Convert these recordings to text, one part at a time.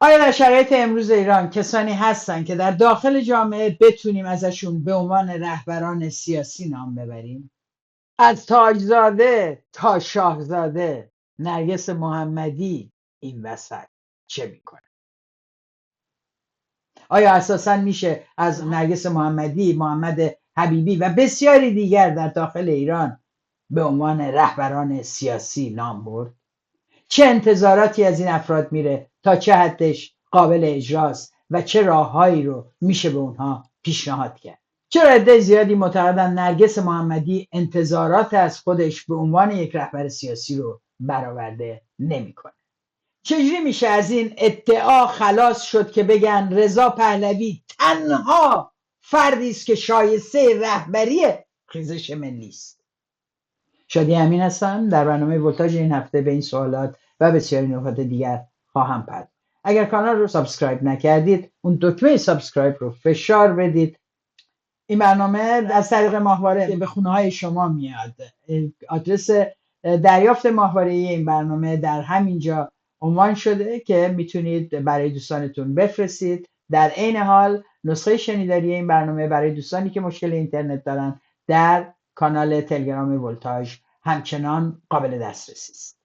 آیا در شرایط امروز ایران کسانی هستن که در داخل جامعه بتونیم ازشون به عنوان رهبران سیاسی نام ببریم؟ از تاجزاده تا شاهزاده، نرگس محمدی این وسط چه میکنه؟ آیا اساسا میشه از نرگس محمدی، محمد حبیبی و بسیاری دیگر در داخل ایران به عنوان رهبران سیاسی نام برد؟ چه انتظاراتی از این افراد میره، تا چه حدش قابل اجراست و چه راههایی رو میشه به اونها پیشنهاد کرد؟ چرا عده زیادی معتقدن نرگس محمدی انتظارات از خودش به عنوان یک رهبر سیاسی رو برآورده نمیکنه؟ چجوری میشه از این ادعا خلاص شد که بگن رضا پهلوی تنها فردی است که شایسته رهبری خیزش ملی است؟ شادی امین هستم. در برنامه ولتاژ این هفته به این سوالات و بسیاری نکات دیگر خواهم پرداخت. اگر کانال رو سابسکرایب نکردید، اون دکمه سابسکرایب رو فشار بدید. این برنامه از طریق ماهواره به خونه های شما میاد. آدرس دریافت ماهواره این برنامه در همینجا عنوان شده که میتونید برای دوستانتون بفرستید. در عین حال نسخه شنیداری این برنامه برای دوستانی که مشکل اینترنت دارن در کانال تلگرام ولتاژ همچنان قابل دسترسی است.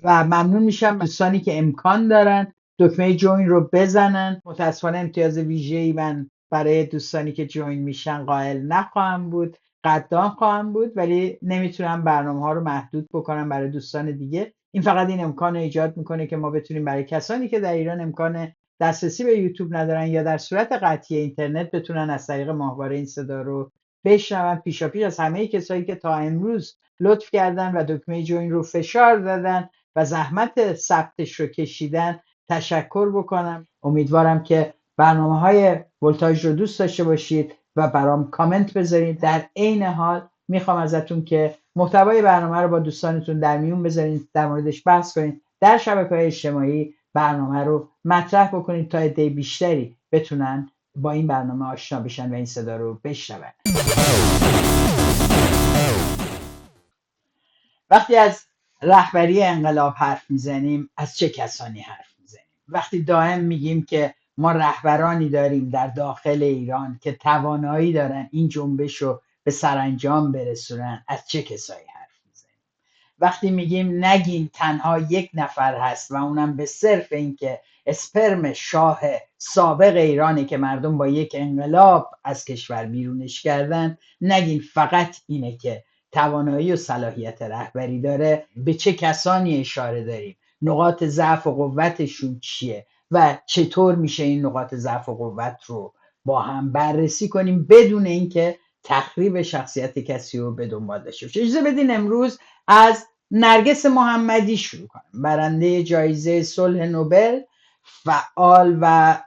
و ممنون میشم دوستانی که امکان دارن دکمه جوین رو بزنن. متاسفانه امتیاز ویژه‌ای من برای دوستانی که جوین میشن قائل نخواهم بود، قدردان خواهم بود، ولی نمیتونم برنامه ها رو محدود بکنم برای دوستان دیگه. این فقط این امکان رو ایجاد میکنه که ما بتونیم برای کسانی که در ایران امکان دسترسی به یوتیوب ندارن یا در صورت قطعی اینترنت بتونن از طریق ماهواره این صدا رو بشنون. پیشاپیش از همه کسایی که تا امروز لطف کردن و دکمه جوین رو فشار دادن و زحمت ثبتش رو کشیدن تشکر بکنم. امیدوارم که برنامه‌های ولتاژ رو دوست داشته باشید و برام کامنت بذارید. در عین حال میخوام ازتون که محتوای برنامه رو با دوستانتون در میون بذارید، در موردش بحث کنید، در شبکه‌های اجتماعی برنامه رو مطرح بکنید تا عده بیشتری بتونن با این برنامه آشنا بشن و این صدا رو بشنون. وقتی از رهبری انقلاب حرف میزنیم، از چه کسانی حرف میزنیم؟ وقتی دائم میگیم که ما رهبرانی داریم در داخل ایران که توانایی دارن این جنبش رو به سرانجام برسونن، از چه کسایی حرف میزنیم؟ وقتی میگیم نگیم تنها یک نفر هست و اونم به صرف این که اسپرم شاه سابق ایرانی که مردم با یک انقلاب از کشور بیرونش کردن، نگیم فقط اینه که توانایی و صلاحیت رهبری داره، به چه کسانی اشاره داریم، نقاط ضعف و قوتشون چیه و چطور میشه این نقاط ضعف و قوت رو با هم بررسی کنیم بدون اینکه تخریب شخصیت کسی رو به دنبال داشته باشه. اجازه بدین امروز از نرگس محمدی شروع کنم. برنده جایزه صلح نوبل، فعال و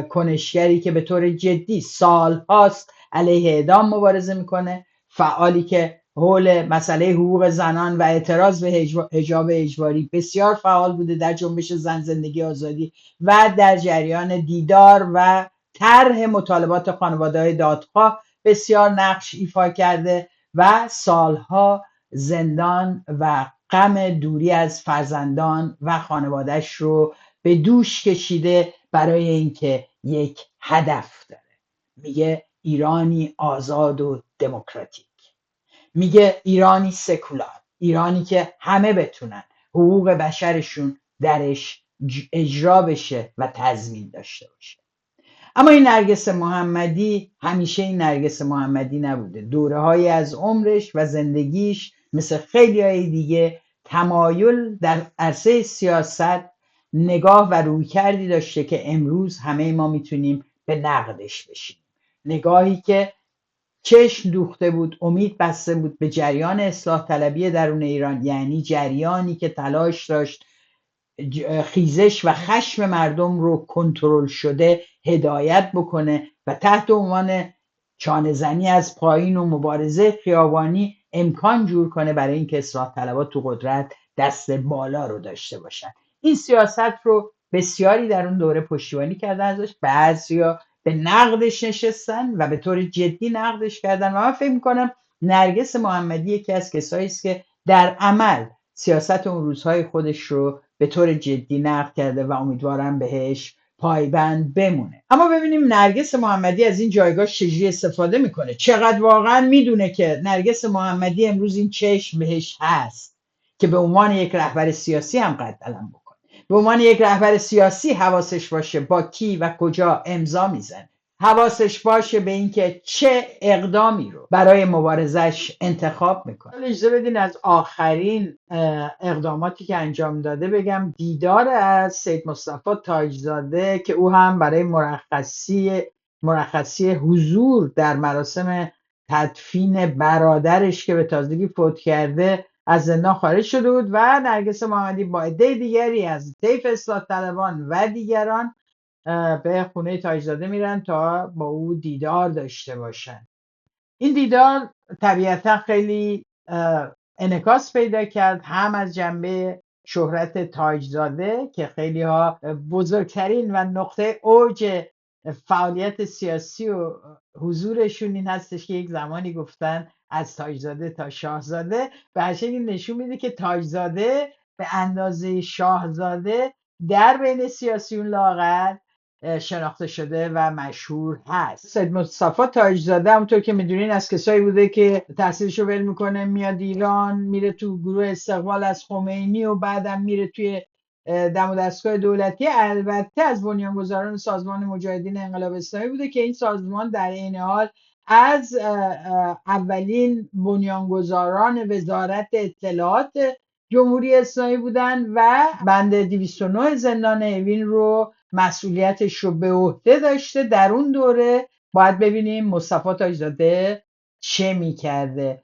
کنشگری که به طور جدی سالهاست علیه اعدام مبارزه میکنه، فعالی که حول مسئله حقوق زنان و اعتراض به حجاب اجباری بسیار فعال بوده در جنبش زن زندگی آزادی و در جریان دیدار و طرح مطالبات خانواده‌های دادخواه بسیار نقش ایفا کرده و سالها زندان و غم دوری از فرزندان و خانوادهش رو به دوش کشیده برای اینکه یک هدف داره. میگه ایرانی آزاد و دموکراتیک، میگه ایرانی سکولار، ایرانی که همه بتونن حقوق بشرشون درش اجرا بشه و تضمین داشته باشه. اما این نرگس محمدی همیشه این نرگس محمدی نبوده. دوره‌هایی از عمرش و زندگیش مثل خیلی های دیگه تمایل در عرصه سیاست نگاه و رویکردی داشته که امروز همه ما میتونیم به نقدش بشیم. نگاهی که چشم دوخته بود، امید بسته بود به جریان اصلاح طلبی درون ایران، یعنی جریانی که تلاش داشت خیزش و خشم مردم رو کنترل شده هدایت بکنه و تحت عنوان چانه زنی از پایین و مبارزه خیابانی امکان جور کنه برای اینکه اصلاح طلبات تو قدرت دست بالا رو داشته باشن. این سیاست رو بسیاری در اون دوره پشتیبانی کردن ازش، بعضیا به نقدش نشستن و به طور جدی نقدش کردن و من فکر میکنم نرگس محمدی یکی از کسایی است که در عمل سیاست اون روزهای خودش رو به طور جدی نقد کرده و امیدوارم بهش پایبند بمونه. اما ببینیم نرگس محمدی از این جایگاه چجوری استفاده میکنه، چقدر واقعا میدونه که نرگس محمدی امروز این چشم بهش هست که به عنوان یک رهبر سیاسی هم قد علم بکنه، به عنوان یک رهبر سیاسی حواسش باشه با کی و کجا امضا میزنه، حواسش باشه به اینکه چه اقدامی رو برای مبارزش انتخاب میکنه. اجازه بدین از آخرین اقداماتی که انجام داده بگم. دیدار از سید مصطفی تاجزاده که او هم برای مرخصی حضور در مراسم تدفین برادرش که به تازگی فوت کرده از زندان خارج شده بود و نرگس محمدی با عده دیگری از طیف اصلاح طلبان و دیگران به خونه تاجزاده میرن تا با او دیدار داشته باشن. این دیدار طبیعتا خیلی انعکاس پیدا کرد، هم از جنبه شهرت تاجزاده که خیلی ها بزرگترین و نقطه اوج فعالیت سیاسی و حضورشون این هستش که یک زمانی گفتن از تاجزاده تا شاهزاده، به هر شکلی نشون میده که تاجزاده به اندازه شاهزاده در بین سیاسیون لاغر شناخته شده و مشهور هست. سید مصطفی تاجزاده همونطور که میدونین از کسایی بوده که تحصیلشو ول میکنه میاد ایران، میره تو گروه استقبال از خمینی و بعدم میره توی دم و دستگاه دولتی. البته از بنیانگذاران سازمان مجاهدین انقلاب اسلامی بوده که این سازمان در این حال از اولین بنیانگذاران وزارت اطلاعات جمهوری اسلامی بودن و بند 209 زندان اوین رو مسئولیتش رو به عهده داشته. در اون دوره باید ببینیم مصطفی تاجزاده چه میکرده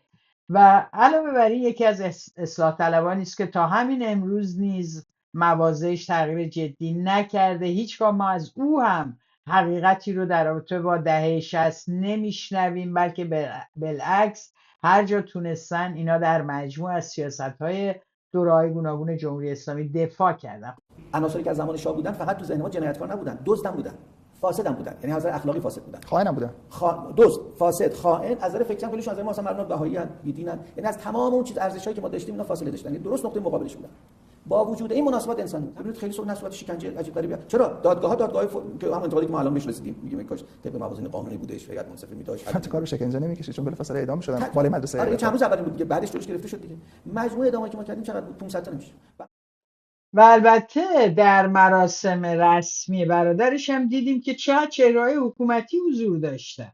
و علاوه بر این یکی از اصلاح طلبانی است که تا همین امروز نیز مواضعش تغییر جدی نکرده. هیچگاه ما از او هم حقیقتی رو در رابطه با دهه 60 نمیشنویم، بلکه بالعکس هر جا تونستن اینا در مجموع از سیاست‌های دوره‌های گوناگون جمهوری اسلامی دفاع کردن. عناصری که از زمان شاه بودن فقط تو ذهن ما جنایتکار نبودن، دزدم بودن، فاسدم بودن، یعنی از نظر اخلاقی فاسد بودن، خائنم بودن، دزد، فاسد، خائن، از نظر فکری هم کلیشون از نظر ما مثلا مردم بهایی ان، بی‌دینن، یعنی از تمام اون چیز ارزشایی که ما داشتیم اینا فاصله داشتن، یعنی درست نقطه مقابلش بودن. با وجود این مناسبات انسانی ببینید خیلی صورت شکنجه عجیب غریبه. چرا دادگاه‌ها که هم انتقادی که ما الان بهش رسیدیم میگیم کاش طبق موازین قانونی بودش، هیئت منصفه می‌داشت، حتی کارو شکنجه نمی‌کشید چون بلافاصله اعدام شدن بالای مدرسه. آره چند روز اول بود دیگه، بعدش جلوش گرفته شد دیگه. مجموعه اعدامایی که ما کردیم چقدر بود؟ 500 تا نمیشه. و البته در مراسم رسمی برادرش هم دیدیم که چه چهره‌های حکومتی حضور داشتن.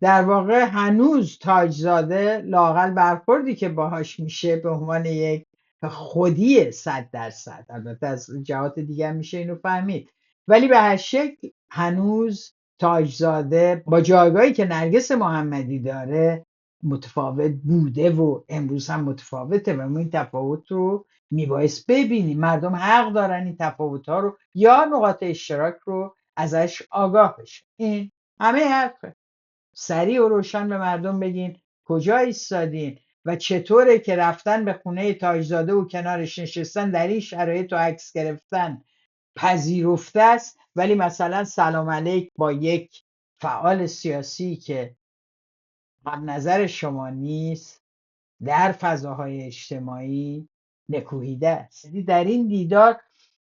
در واقع هنوز تاجزاده لااقل برخوردی که باهاش میشه به عنوان یک خودی 100%، البته از جهات دیگه میشه اینو فهمید، ولی به هر شکل هنوز تاجزاده با جایگاهی که نرگس محمدی داره متفاوت بوده و امروز هم متفاوته و ما این تفاوت رو میبایست ببینیم. مردم حق دارن این تفاوت ها رو یا نقاط اشتراک رو ازش آگاه بشن. این همه حرفه. سریع و روشن به مردم بگین کجا ایستادین و چطوره که رفتن به خونه تاجزاده و کنارش نشستن در این شرایط و عکس گرفتن پذیرفته است، ولی مثلا سلام علیک با یک فعال سیاسی که هم نظر شما نیست در فضاهای اجتماعی نکوهیده است. در این دیدار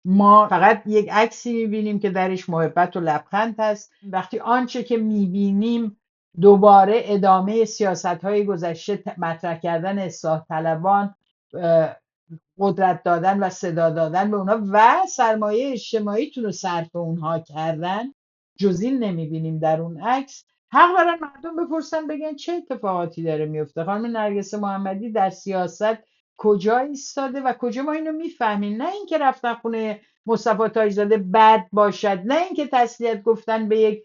ما فقط یک عکسی میبینیم که درش محبت و لبخند هست. وقتی آنچه که میبینیم دوباره ادامه سیاست‌های گذشته، مطرح کردن اصلاح طلبان، قدرت دادن و صدا دادن به اونها و سرمایه اجتماعیتون رو صرف اونها کردن، جز این نمیبینیم در اون عکس. حق دارن مردم بپرسن بگن چه اتفاقاتی داره میفته. خانم نرگس محمدی در سیاست کجا ایستاده و کجا ما اینو میفهمیم؟ نه اینکه رفتن خونه مصطفی تاجزاده بد باشد، نه اینکه تسلیت گفتن به یک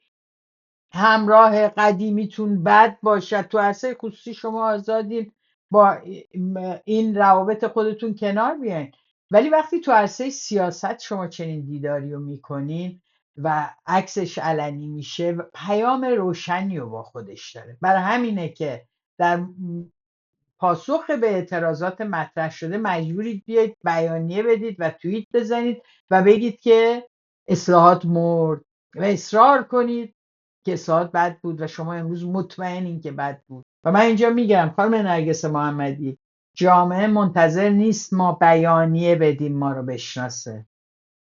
همراه قدیمیتون بد باشد. تو عرصه خصوصی شما آزادین با این روابط خودتون کنار بیاین، ولی وقتی تو عرصه سیاست شما چنین دیداری رو میکنین و عکسش علنی میشه، پیام روشنی رو با خودش داره. برای همینه که در پاسخ به اعتراضات مطرح شده مجبورید بیاید بیانیه بدید و توییت بزنید و بگید که اصلاحات مرد و اصرار کنید که اصلاحات بد بود و شما امروز مطمئنین که بد بود. و من اینجا میگم خانم نرگس محمدی، جامعه منتظر نیست ما بیانیه بدیم ما رو بشناسه.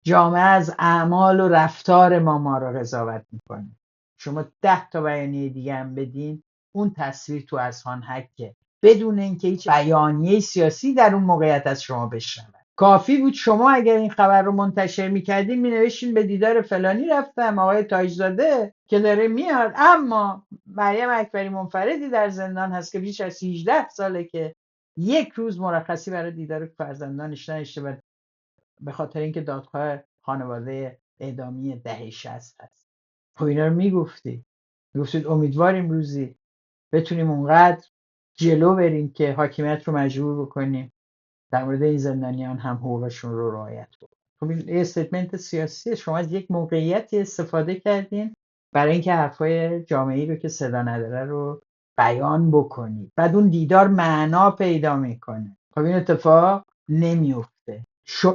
جامعه از اعمال و رفتار ما رو قضاوت میکنه. شما 10 تا بیانیه دیگه هم بدین، اون تصویر تو اذهان حکه، بدون اینکه هیچ بیانیه سیاسی در اون موقعیت از شما بشنوه. کافی بود شما اگر این خبر رو منتشر میکردین مینوشتین به دیدار فلانی رفتم، آقای تاجزاده که داره میاد، اما مریم اکبری منفردی در زندان هست که بیش از 18 ساله که یک روز مرخصی برای دیدار فرزندانش نداشته و به خاطر اینکه دادخواه خانواده اعدامی دهه 60 هست. خب اینا رو میگفتید امیدواریم روزی بتونیم اونقدر جلو بریم که حاکمیت رو مجبور بکنیم در مورد این زندانیان هم حقوقشون رو رعایت کنیم. خب این استیتمنت سیاسی، شما از یک موقعیتی استفاده کردین برای اینکه حرفای جامعه‌ای رو که صدا نداره رو بیان بکنید، بعد اون دیدار معنا پیدا میکنه. خب این اتفاق نمیفته.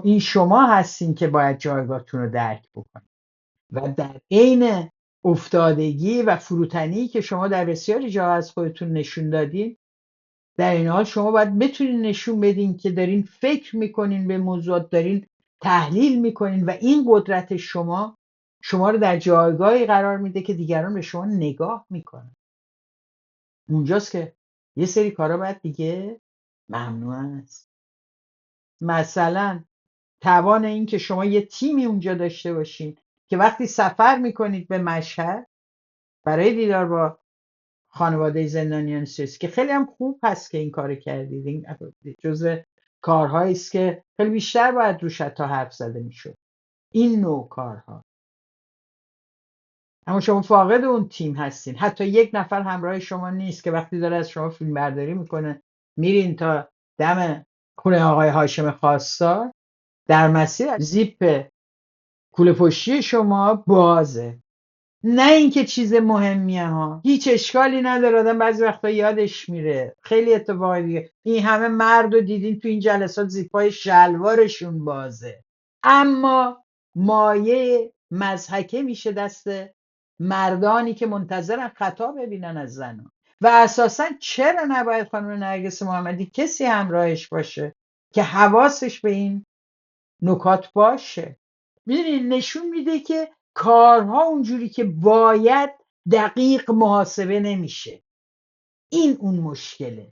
این شما هستین که باید جایگاهتون رو درک بکنید و در عین افتادگی و فروتنی که شما در بسیاری جا از خودتون نشون دادین، در این حال شما باید بتونین نشون بدین که دارین فکر میکنین به موضوعات، دارین تحلیل میکنین و این قدرت شما رو در جایگاهی قرار میده که دیگران به شما نگاه میکنن. اونجاست که یه سری کارا باید دیگه ممنوع است. مثلا توان این که شما یه تیمی اونجا داشته باشین که وقتی سفر میکنید به مشهد برای دیدار با خانواده زندانیان سیاسی، که خیلی هم خوب هست که این کار کردید، این جزء کارهایی است که خیلی بیشتر باید روش حتی حرف زده میشد، این نوع کارها. اما شما فاقد اون تیم هستین، حتی یک نفر همراه شما نیست که وقتی داره از شما فیلم برداری میکنه میرین تا دم خونه آقای هاشم خواستار، در مسیر زیپ کوله پشتی شما بازه. نه اینکه چیز مهمیه ها، هیچ اشکالی نداره، آدم بعضی وقتا یادش میره. خیلی اتفاقی دیگه، این همه مرد رو دیدین تو این جلسات زیپای شلوارشون بازه، اما مایه مضحکه میشه دست مردانی که منتظرن خطا ببینن از زنان. و اساسا چرا نباید خانم نرگس محمدی کسی همراهش باشه که حواسش به این نکات باشه؟ میدونی نشون میده که کارها اونجوری که باید دقیق محاسبه نمیشه. این اون مشکله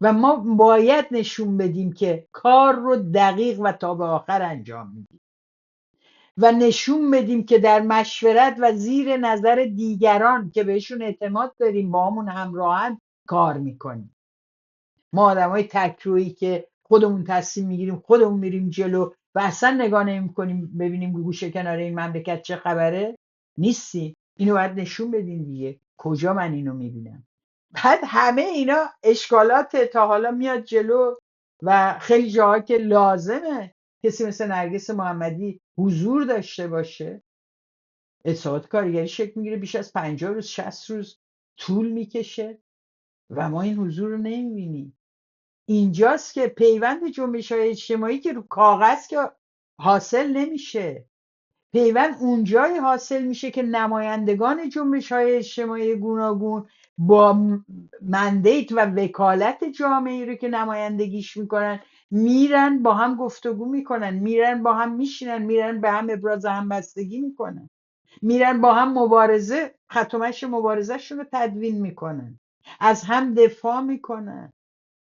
و ما باید نشون بدیم که کار رو دقیق و تا به آخر انجام میدیم و نشون بدیم که در مشورت و زیر نظر دیگران که بهشون اعتماد داریم با همون همراهن کار میکنیم. ما آدمای تکرویی که خودمون تصمیم میگیریم خودمون میریم جلو و اصلا نگاه نمی‌کنیم ببینیم گوشه کنار این مملکت چه خبره نیستی. اینو باید نشون بدین دیگه. کجا من اینو میبینم؟ بعد همه اینا اشکالات تا حالا میاد جلو و خیلی جاها که لازمه کسی مثل نرگس محمدی حضور داشته باشه، اصلاحات کارگری شکل میگیره، بیش از 50 روز 60 روز طول میکشه و ما این حضور رو نمیبینیم. اینجاست که پیوند جنبش‌های اجتماعی که رو کاغذ که حاصل نمیشه، پیوند اونجایی حاصل میشه که نمایندگان جنبش‌های اجتماعی گوناگون با مندیت و وکالت جامعه رو که نمایندگیش میکنن میرن با هم گفتگو میکنن، میرن با هم میشینن، میرن به هم ابراز همبستگی میکنن، میرن با هم مبارزه خط و مشی مبارزه‌شون رو تدوین میکنن، از هم دفاع میکنن.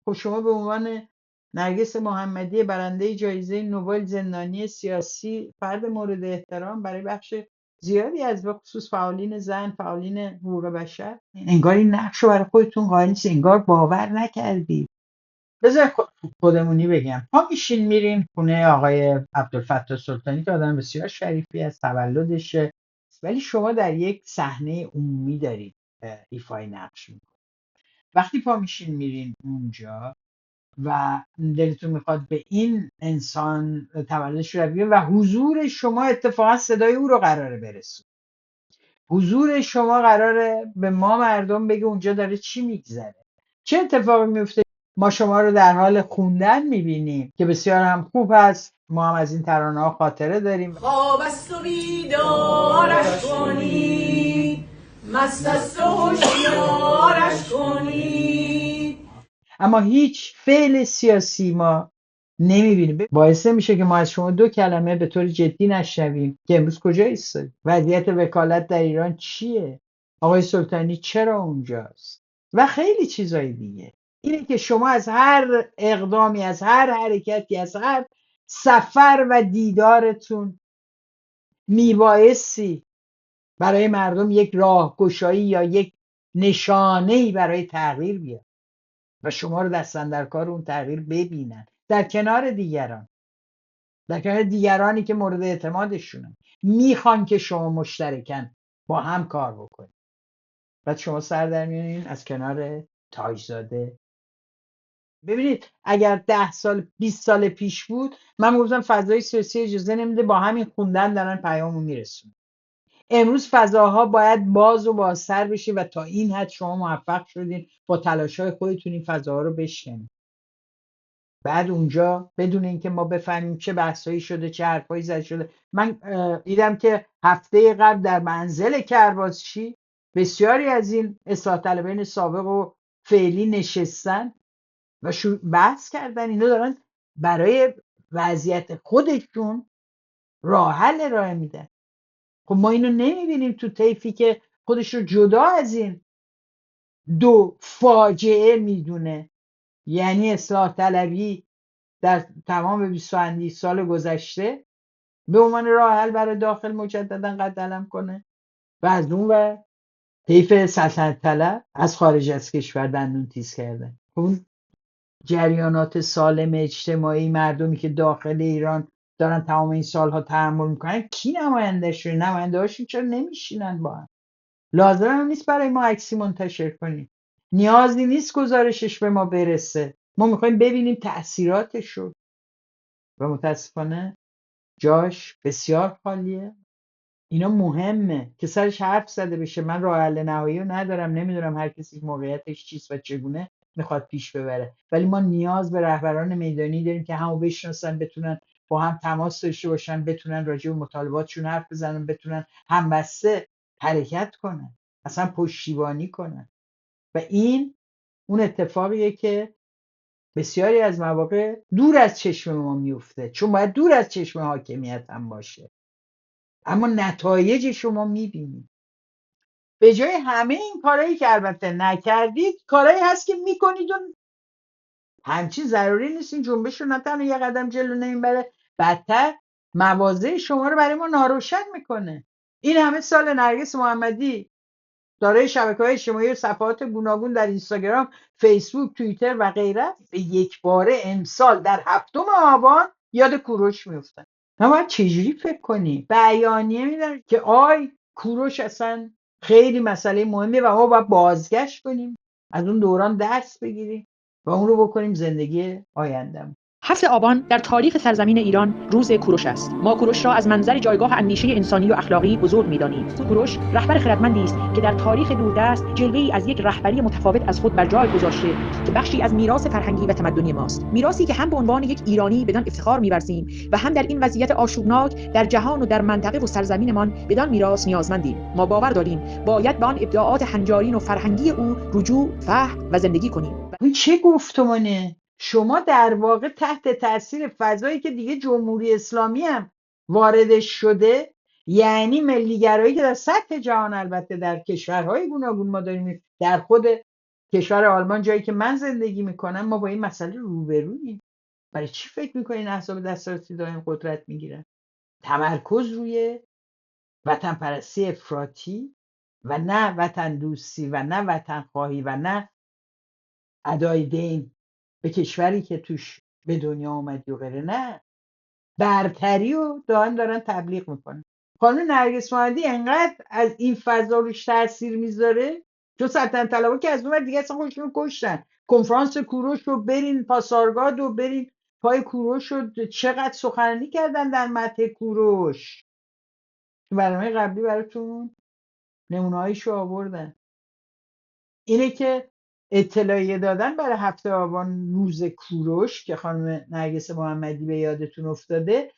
خب شما به عنوان نرگس محمدی برنده جایزه نوبل زندانی سیاسی فرد مورد احترام برای بخش زیادی از به خصوص فعالین زن، فعالین حقوق بشر، انگار این نقش رو برای خودتون قائل نیستید، انگار باور نکردید. بذار خودمونی بگم، ما میشین میریم خونه آقای عبدالفتاح سلطانی که آدم بسیار شریفی از تولدشه، ولی شما در یک صحنه عمومی دارید ایفای نقش میکنید. وقتی پا میشین میرین اونجا و دلتون میخواد به این انسان تولدش رو بیان و حضور شما اتفاقا صدای او رو قراره برسون، حضور شما قراره به ما مردم بگه اونجا داره چی میگذره، چه اتفاقی میفته. ما شما رو در حال خوندن میبینیم که بسیار هم خوب هست، ما هم از این ترانه ها خاطره داریم. خواب است و بیدارش کنید، مست است و هوشیارش کنید. اما هیچ فعل سیاسی ما نمیبینیم. باعث میشه که ما از شما دو کلمه به طور جدی نشنویم که امروز کجا ایستادی، وضعیت وکالت در ایران چیه، آقای سلطانی چرا اونجاست و خیلی چیزای دیگه. اینه که شما از هر اقدامی، از هر حرکتی، از هر سفر و دیدارتون میبایستی برای مردم یک راهگشایی یا یک نشانه‌ای برای تغییر بیاد و شما رو دستن در کار اون تغییر ببینن در کنار دیگران، در کنار دیگرانی که مورد اعتمادشونن، میخوان که شما مشترکن با هم کار بکنید. بعد شما سر در میارین از کنار تاجزاده. ببینید اگر 10 سال 20 سال پیش بود من گفتم فضای سیاسی اجازه نمیده، با همین خوندن دارن پیامو میرسون. امروز فضاها باید باز و بازتر بشه و تا این حد شما موفق شدین با تلاش‌های خودتون این فضاها رو بشکنید. بعد اونجا بدون اینکه ما بفهمیم چه بحثایی شده، چه حرفایی زده شده. من دیدم که هفته قبل در منزل کرباسچی بسیاری از این اصلاح طلبان سابق و فعلی نشستن و بحث کردن. اینا دارن برای وضعیت خودشون راه حل ارائه میدن. خب ما اینو نمیبینیم تو طیفی که خودش رو جدا از این دو فاجعه میدونه، یعنی اصلاح طلبی در تمام 20 اندی سال گذشته به عنوان راه حل برای داخل مجددا قد علم کنه و از اون و طیف سلطنت طلب از خارج از کشور دندون تیز کردن. اون جریانات سالم اجتماعی، مردمی که داخل ایران دارن تمام این سالها تحمل میکنن، کی نمایندهشون؟ نماینده هاشون چرا نمیشینن با هم؟ لازم هم نیست برای ما عکسی منتشر کنیم، نیازی نیست گزارشش به ما برسه، ما میخوایم ببینیم تأثیراتش رو و متاسفانه جاش بسیار خالیه. اینا مهمه که سرش حرف زده بشه. من راه حل نهایی رو ندارم، نمیدونم هر کسی موقعیتش چیست و چگونه میخواد پیش ببره، ولی ما نیاز به رهبران میدانی داریم که همو بشناسن، بتونن با هم تماس داشته باشن، بتونن راجع به مطالباتشون حرف بزنن، بتونن همبسته حرکت کنن، اصلا پشتیبانی کنن. و این اون اتفاقیه که بسیاری از مواقع دور از چشم ما میفته، چون باید دور از چشم حاکمیت هم باشه، اما نتایج شما میبینید. به جای همه این کارهایی که البته نکردید، کارهایی هست که میکنید و همچین ضروری نیست این جنبش رو نه تنها یه قدم جلو نمیبره، بدتر مواضع شما رو برای ما ناروشن میکنه. این همه سال نرگس محمدی دارای شبکه‌های اجتماعی و صفحات گوناگون در اینستاگرام، فیسبوک، توییتر و غیره، به یک باره امسال در 7 آبان یاد کوروش میفتن. ما باید چجوری فکر کنیم؟ بیانیه میدن که آی کوروش اصلا خیلی مسئله مهمه و ما باید بازگشت کنیم، از اون دوران درس بگیریم و اون رو بکنیم زندگی آیندم. 7 آبان در تاریخ سرزمین ایران روز کوروش است. ما کوروش را از منظر جایگاه اندیشه انسانی و اخلاقی بزرگ می‌دانیم. کوروش رهبر خردمندی است که در تاریخ دوردست جلوه‌ای از یک رهبری متفاوت از خود بر جای گذاشته که بخشی از میراث فرهنگی و تمدنی ماست. میراثی که هم به عنوان یک ایرانی بدان افتخار می‌ورزیم و هم در این وضعیت آشوبناک در جهان و در منطقه و سرزمینمان بدان میراث نیازمندیم. ما باور داریم باید به آن ابداعات هنجارین و فرهنگی او رجوع، فهم و زندگی کنیم. این چه گفتمانه؟ شما در واقع تحت تاثیر فضایی که دیگه جمهوری اسلامی هم واردش شده، یعنی ملیگرایی که در سطح جهان، البته در کشورهای گوناگون ما داریم، در خود کشور آلمان جایی که من زندگی میکنم ما با این مسئله روبروییم. برای چی فکر میکنین احزاب دسترسی دائم قدرت میگیرن؟ تمرکز روی وطن پرستی افراطی و نه وطن دوستی و نه وطن خواهی و نه ادای دین به کشوری که توش به دنیا اومدی و غیره، نه، برتری رو دارن تبلیغ میکنن. خانم نرگس محمدی انقدر از این فضا روش تاثیر میذاره، چون سلطنت طلبها که از اون دیگه اصلا خودشون کشتن. کنفرانس کوروش رو برین، پاسارگاد رو برین پای کوروش رو چقدر سخنرانی کردن در مدح کوروش. تو برنامه قبلی براتون نمونه‌هایشو آوردن. اینه که اطلاعیه دادن برای 7 آبان روز کوروش که خانم نرگس محمدی به یادتون افتاده،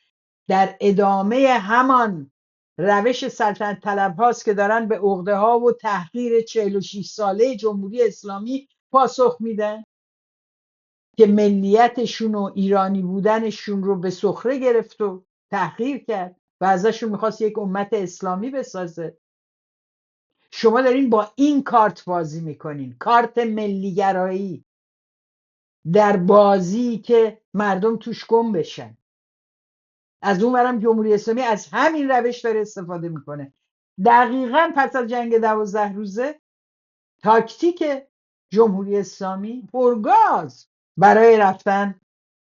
در ادامه همان روش سلطنت طلب هاست که دارن به عقده ها و تحقیر 46 ساله جمهوری اسلامی پاسخ میدن. که ملیتشون و ایرانی بودنشون رو به سخره گرفت و تحقیر کرد و ازشون میخواست یک امت اسلامی بسازه. شما دارین با این کارت بازی میکنین، کارت ملیگرایی، در بازی که مردم توش گم بشن. از اون ورم جمهوری اسلامی از همین روش داره استفاده میکنه. دقیقاً پس از جنگ 12 روزه تاکتیک جمهوری اسلامی پرگاز برای رفتن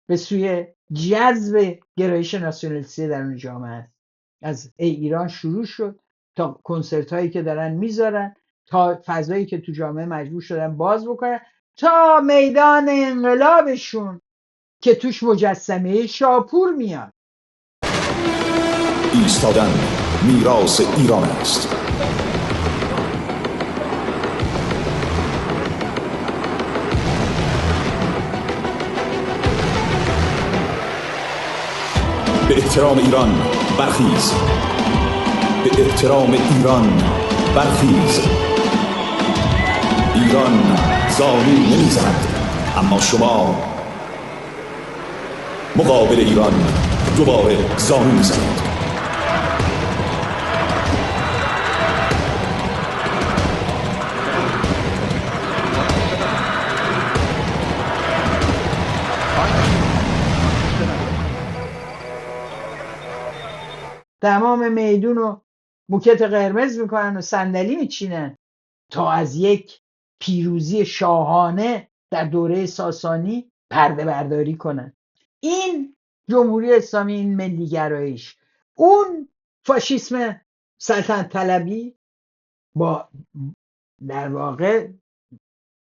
به سوی جذب گرایش ناسیونالیستی در اون جامعه است. از ایران شروع شد تا کنسرت هایی که دارن میذارن، تا فضایی که تو جامعه مجبور شدن باز بکنن، تا میدان انقلابشون که توش مجسمه شاپور میاد. ایستادن میراث ایران است. به احترام ایران برخیز. به احترام ایران برخیز. ایران زانو نمیزند، اما شما مقابل ایران دوباره زانو میزنید. تمام میدون رو موکت قرمز میکنن و صندلی میچینن تا از یک پیروزی شاهانه در دوره ساسانی پرده برداری کنن. این جمهوری اسلامی، این ملیگراییش. اون فاشیسم سلطنت طلبی با در واقع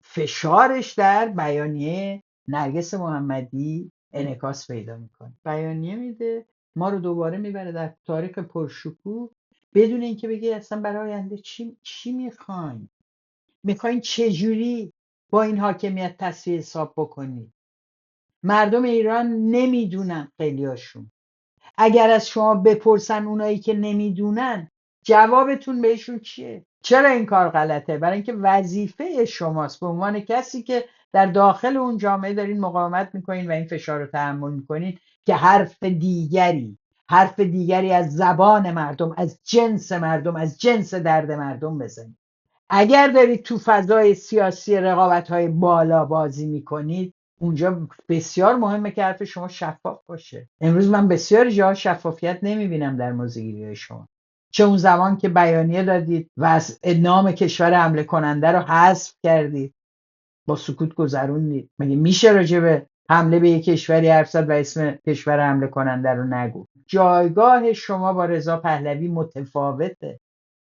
فشارش در بیانیه نرگس محمدی انعکاس پیدا میکنه. بیانیه میده ما رو دوباره میبره در تاریخ پرشکوه بدون اینکه بگی اصلا برای آینده چی میخواین چجوری با این حاکمیت تصفیه حساب بکنید. مردم ایران نمیدونن، خیلیاشون. اگر از شما بپرسن اونایی که نمیدونن جوابتون بهشون چیه؟ چرا این کار غلطه؟ برای اینکه وظیفه شماست به عنوان کسی که در داخل اون جامعه دارین مقاومت میکنین و این فشار رو تحمل میکنین که حرف دیگری از زبان مردم، از جنس مردم، از جنس درد مردم بزنید. اگر دارید تو فضای سیاسی رقابت‌های بالا بازی میکنید، اونجا بسیار مهمه که حرف شما شفاف باشه. امروز من بسیار جاها شفافیت نمیبینم در موضوعگیری شما. چه اون زمان که بیانیه دادید و از نام کشور حمله کننده رو حذف کردید، با سکوت گذروندید. مگه میشه راجع به حمله به یک کشوری حرف زد و اسم کشور حمله کننده رو نگو؟ جایگاه شما با رضا پهلوی متفاوته.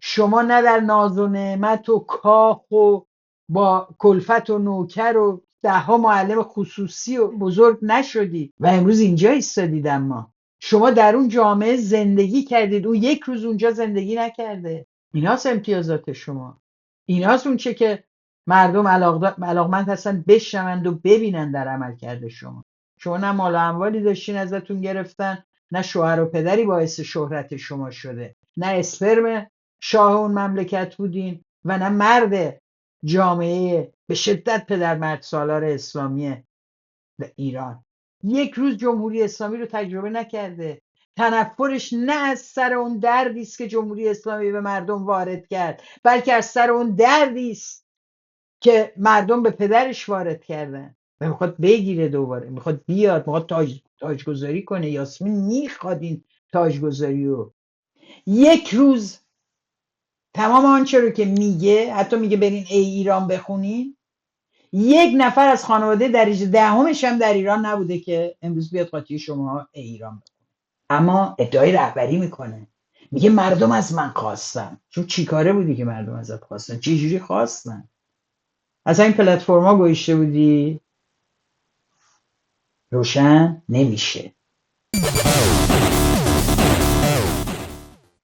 شما نه در ناز و نعمت و کاخ و با کلفت و نوکر و 10 معلم خصوصی و بزرگ نشدید و امروز اینجا ایستادید. اما شما در اون جامعه زندگی کردید، اون یک روز اونجا زندگی نکرده. ایناست امتیازات شما. ایناست اون چه که مردم علاقمند هستن بشنوند و ببینن در عمل کرده شما. شما نه مال و اموالی داشتین ازتون گرفتن، نه شوهر و پدری باعث شهرت شما شده، نه اسپرم شاه اون مملکت بودین و نه مرد جامعه به شدت پدر مرد سالار اسلامی ایران. یک روز جمهوری اسلامی رو تجربه نکرده. تنفرش نه از سر اون دردی است که جمهوری اسلامی به مردم وارد کرد، بلکه از سر اون دردی است که مردم به پدرش وارد کردن و میخواد بگیره دوباره، میخواد بیاد، میخواد تاجگذاری کنه. یاسمین میخواد این تاجگذاری رو. یک روز تمام آنچه رو که میگه، حتی میگه برین ای ایران بخونین، یک نفر از خانواده درجه 10 هم در ایران نبوده که امروز بیاد قاطی شما ای ایران بخونین. اما ادعای رهبری میکنه، میگه مردم از من خواستن. چون چی کاره بودی که مردم ازت خواستن؟ چه جوری خواستن؟ از این پلتفرما گوشته بودی؟ روشن نمیشه.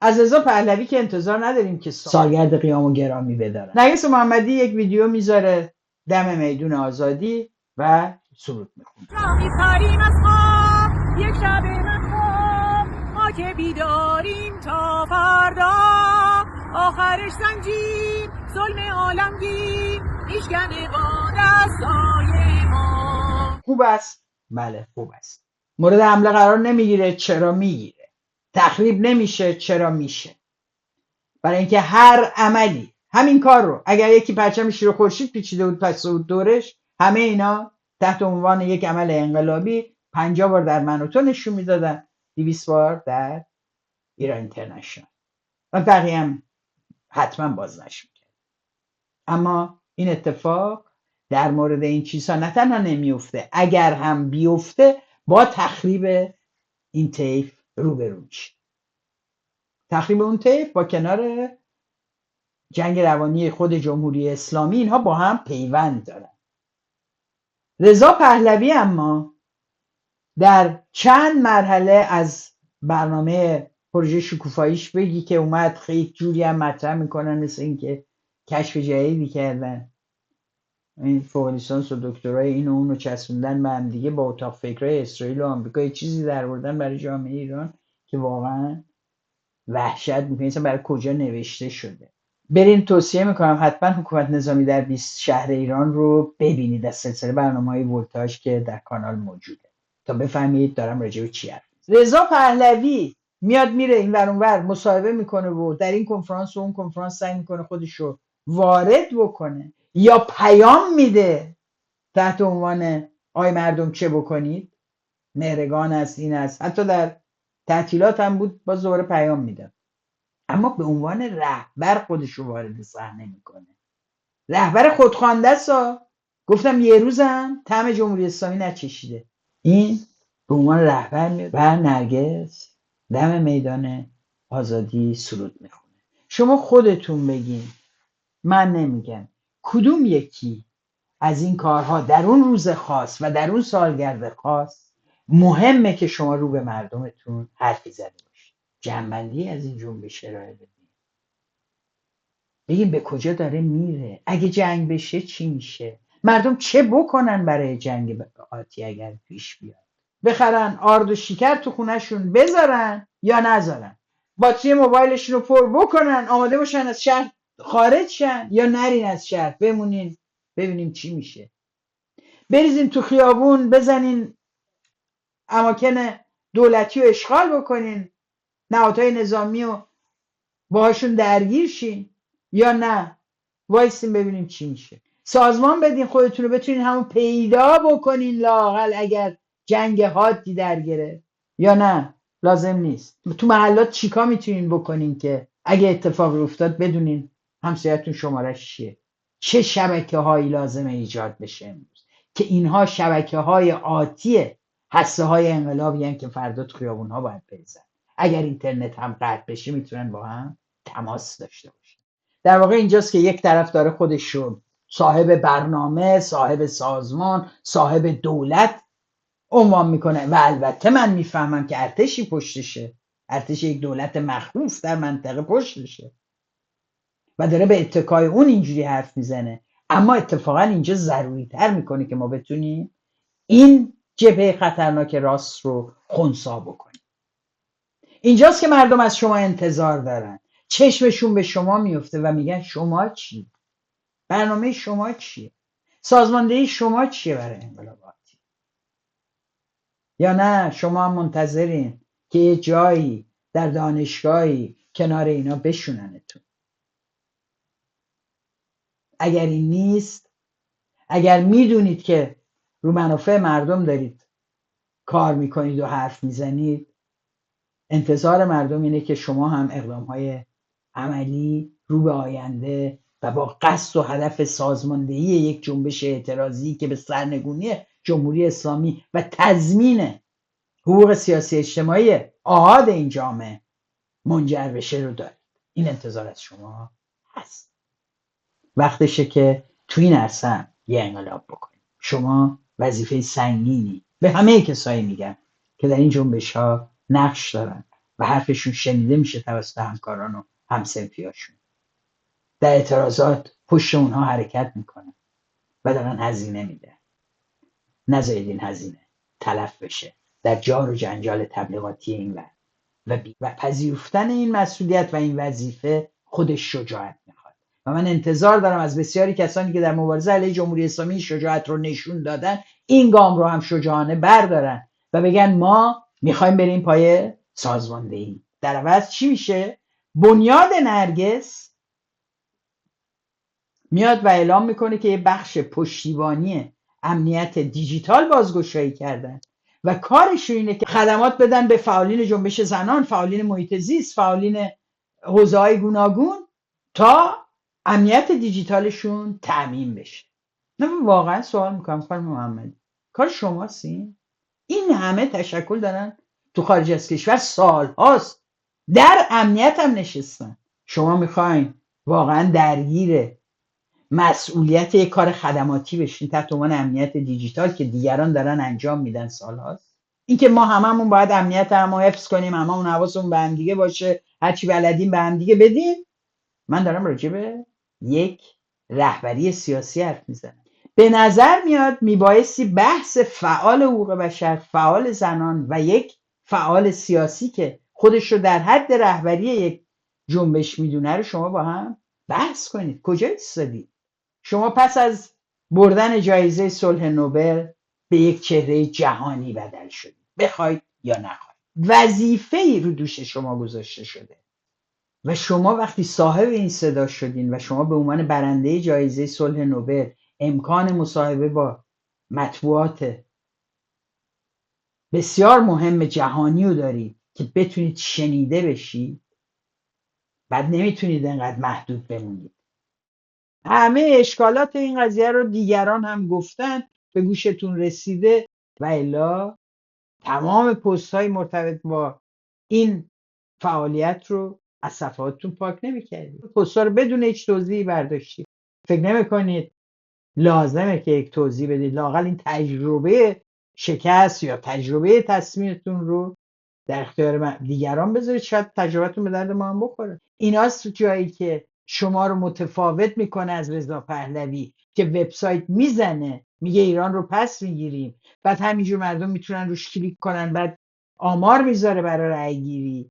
از رضا پهلوی که انتظار نداریم که سالگرد قیامو گرامی بداره. نرگس محمدی یک ویدیو میذاره دم میدون آزادی و سرود میخونه. میپریم از خواب یک شب خواب، ما که بیداریم تا فردا، آخرش زنجیر ظلم عالمگیر میشکنه با دستای ما. خوب است؟ بله خوب است. مورد حمله قرار نمیگیره؟ چرا میگیره؟ تخریب نمیشه؟ چرا میشه؟ برای اینکه هر عملی، همین کار رو اگر یکی پرچم شیر خورشید پیچیده بود پس دورش، همه اینا تحت عنوان یک عمل انقلابی 50 بار در من و تو نشون میدادن، 200 بار در ایران اینترنشنال و بقیه هم حتما بازنش میکرد. اما این اتفاق در مورد این چیزها نه تنها نمیفته، اگر هم بیفته با تخریب این طیف روبرو میشه. تخریب اون طیف با کنار جنگ روانی خود جمهوری اسلامی، اینها با هم پیوند دارن. رضا پهلوی اما در چند مرحله از برنامه پروژه شکوفاییش بگی که اومد خیلی جوری هم مطرح میکنن مثل این که کشف جدیدی کردن، این فوق لیسانس و دکترای این و اون رو چسبوندن به هم دیگه، با اتاق فکرای اسرائیل و آمریکا یه چیزی در آوردن برای جامعه ایران که واقعا وحشت میکنه برای کجا نوشته شده. برین، توصیه میکنم حتما حکومت نظامی در 20 شهر ایران رو ببینید از سلسله برنامه‌های ولتاژ که در کانال موجوده تا بفهمید دارم راجع به چی حرف میزنم. رضا پهلوی میاد میره این ور اون ور مصاحبه میکنه و در این کنفرانس و اون کنفرانس سعی میکنه خودش رو وارد بکنه یا پیام میده تحت عنوان آی مردم چه بکنید، مهرگان است، این است، حتی در تعطیلات هم بود باز دوباره پیام میده، اما به عنوان رهبر خودش رو وارد صحنه میکنه. رهبر خودخوانده است. گفتم یه روزم طعم جمهوری اسلامی نچشیده. این به عنوان رهبر میاد و نرگس دم میدان آزادی سرود میخونه. شما خودتون بگین، من نمیگم، کدوم یکی از این کارها در اون روز خاص و در اون سالگرد خاص مهمه که شما رو به مردمتون حرفی زده باشید؟ جنبندی از این جنبش ارائه بدید، بگیم به کجا داره میره، اگه جنگ بشه چی میشه، مردم چه بکنن برای جنگ آتی اگر پیش بیاد، بخرن آرد و شکر تو خونهشون بذارن یا نذارن، باتری موبایلشون رو پر بکنن آماده باشن از شهر خارج شن یا نرین از شهر بمونین ببینیم چی میشه، بریزین تو خیابون بزنین اماکن دولتی رو اشغال بکنین، نهادهای نظامی و باهاشون درگیر شین یا نه وایسین ببینیم چی میشه. سازمان بدین خودتون رو بتونین همون پیدا بکنین لااقل اگر جنگ حادی در گرفت، یا نه لازم نیست. تو محلات چیکار میتونین بکنین که اگه اتفاقی افتاد بدونین همسایتون شمارش چیه، چه شبکه هایی لازمه ایجاد بشه امروز که اینها شبکه های آتی هسته های انقلابی هستن که فردا تو خیابون ها باید بریزن. اگر اینترنت هم قطع بشه میتونن با هم تماس داشته باشن. در واقع اینجاست که یک طرف داره خودش رو صاحب برنامه، صاحب سازمان، صاحب دولت عنوان میکنه و البته من میفهمم که ارتشی پشتشه، ارتش یک دولت مخوف در منطقه پشتشه و داره به اتکای اون اینجوری حرف میزنه، اما اتفاقا اینجا ضروری تر میکنه که ما بتونیم این جبهه خطرناک راست رو خنثی بکنیم. اینجاست که مردم از شما انتظار دارن، چشمشون به شما میفته و میگن شما چی؟ برنامه شما چیه؟ سازماندهی شما چیه برای انقلاباتی؟ یا نه شما هم منتظرین که یه جایی در دانشگاهی کنار اینا بشوننتون؟ اگر این نیست، اگر میدونید که رو منافع مردم دارید کار میکنید و حرف میزنید، انتظار مردم اینه که شما هم اقدامهای عملی رو به آینده و با قصد و هدف سازماندهی یک جنبش اعتراضی که به سرنگونی جمهوری اسلامی و تضمین حقوق سیاسی اجتماعی آحاد این جامعه منجر بشه رو دارید. این انتظار از شما هست. وقتشه که تو این عرصه یه انقلاب بکنید. شما وظیفه سنگینی به همه کسایی میگم که در این جنبش ها نقش دارن و حرفشون شنیده میشه توسط همکاران و همسنفیاشون، در اعتراضات پشت اونها حرکت میکنن و دارن هزینه میدن. نذارید این هزینه تلف بشه در جار و جنجال تبلیغاتی این و پذیرفتن این مسئولیت و این وظیفه خودش شجاعت میخواد و من انتظار دارم از بسیاری کسانی که در مبارزه علیه جمهوری اسلامی شجاعت رو نشون دادن این گام رو هم شجاعانه بردارن و بگن ما میخوایم بریم پای سازماندهی. در عوض چی میشه؟ بنیاد نرگس میاد و اعلام میکنه که یه بخش پشتیبانی امنیت دیجیتال بازگشایی کردن و کارشون اینه که خدمات بدن به فعالین جنبش زنان، فعالین محیط زیست، فعالین حوزه‌های گوناگون تا امنیت دیجیتالشون تأمین بشه. من واقعا سوال میکنم خانم محمدی، کار شماست این همه تشکل دارن تو خارج از کشور سال هاست در امنیت هم نشستن، شما میخواین واقعا درگیر مسئولیت یک کار خدماتی بشین تحت عنوان امنیت دیجیتال که دیگران دارن انجام میدن سال هاست؟ این که ما هممون باید امنیت هم حفظ کنیم، هممون حواسمون به هم دیگه باشه، هرچی بلدیم به هم دیگه بدیم. من دارم راجع به یک رهبری سیاسی حرف میزنم. به نظر میاد میبایستی بحث فعال حقوق بشر، فعال زنان و یک فعال سیاسی که خودش رو در حد رهبری یک جنبش میدونه رو شما با هم بحث کنید. کجا ایستادید شما پس از بردن جایزه صلح نوبل به یک چهره جهانی بدل شدید، بخواید یا نخواید؟ وظیفه‌ای رو دوش شما گذاشته شده و شما وقتی صاحب این صدا شدین و شما به عنوان برنده جایزه صلح نوبل امکان مصاحبه با مطبوعات بسیار مهم جهانی رو دارید که بتونید شنیده بشید، بعد نمیتونید انقدر محدود بمونید. همه اشکالات این قضیه رو دیگران هم گفتن، به گوشتون رسیده و الا تمام پست های مرتبط با این فعالیت رو از صفحاتتون پاک نمی‌کردید. پست ها رو بدون هیچ توضیحی برداشتید. فکر نمی‌کنید لازمه که یک توضیح بدید؟ لااقل این تجربه شکست یا تجربه تصمیمتون رو در اختیار دیگران بذارید، شاید تجربتون به درد ما هم بخوره. ایناست تو جایی که شما رو متفاوت میکنه از رضا پهلوی که وبسایت میزنه میگه ایران رو پس میگیریم، بعد همینجور مردم میتونن روش کلیک کنن، بعد آمار میذاره برای رأی گیری،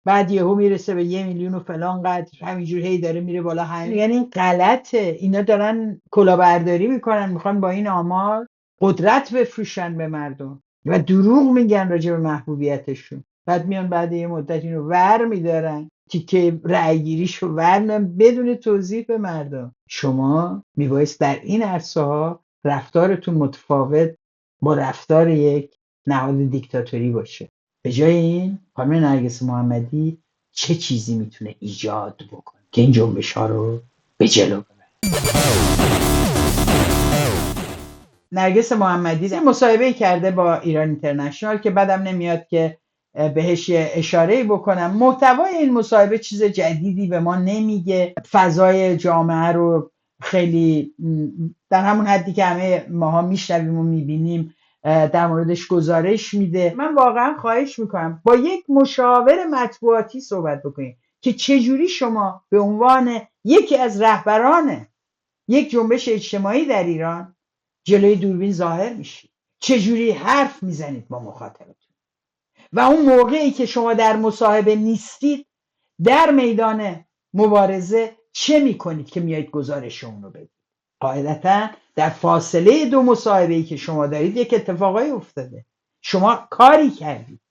بعد یهو میرسه به 1 میلیون و فلان قدر، همینجور هی داره میره بالا. همین یعنی این غلطه. اینا دارن کلاهبرداری میکنن، میخوان با این آمار قدرت بفروشن به مردم و دروغ میگن راجع به محبوبیتشون. بعد میان بعد یه مدت اینو ور میدارن که رأی گیریشو ور میدارن بدون توضیح به مردم. شما میبایست در این عرصه ها رفتارتون متفاوت با رفتار یک نهاد دیکتاتوری باشه. به جای این خانم نرگس محمدی چه چیزی میتونه ایجاد بکنه که این جنبش ها رو به جلو ببره؟ نرگس محمدی مصاحبه کرده با ایران اینترنشنال که بعدم نمیاد که بهش اشاره بکنم. محتوای این مصاحبه چیز جدیدی به ما نمیگه، فضای جامعه رو خیلی در همون حدی که همه ماها میشنویم و میبینیم در موردش گزارش میده. من واقعا خواهش میکنم با یک مشاور مطبوعاتی صحبت بکنید که چجوری شما به عنوان یکی از رهبران یک جنبش اجتماعی در ایران جلوی دوربین ظاهر میشید، چجوری حرف میزنید با مخاطبتون و اون موقعی که شما در مصاحبه نیستید در میدان مبارزه چه میکنید که میایید گزارش اون رو بدید. قاعدتا در فاصله دو مصاحبه‌ای که شما دارید یک اتفاقایی افتاده، شما کاری کردید،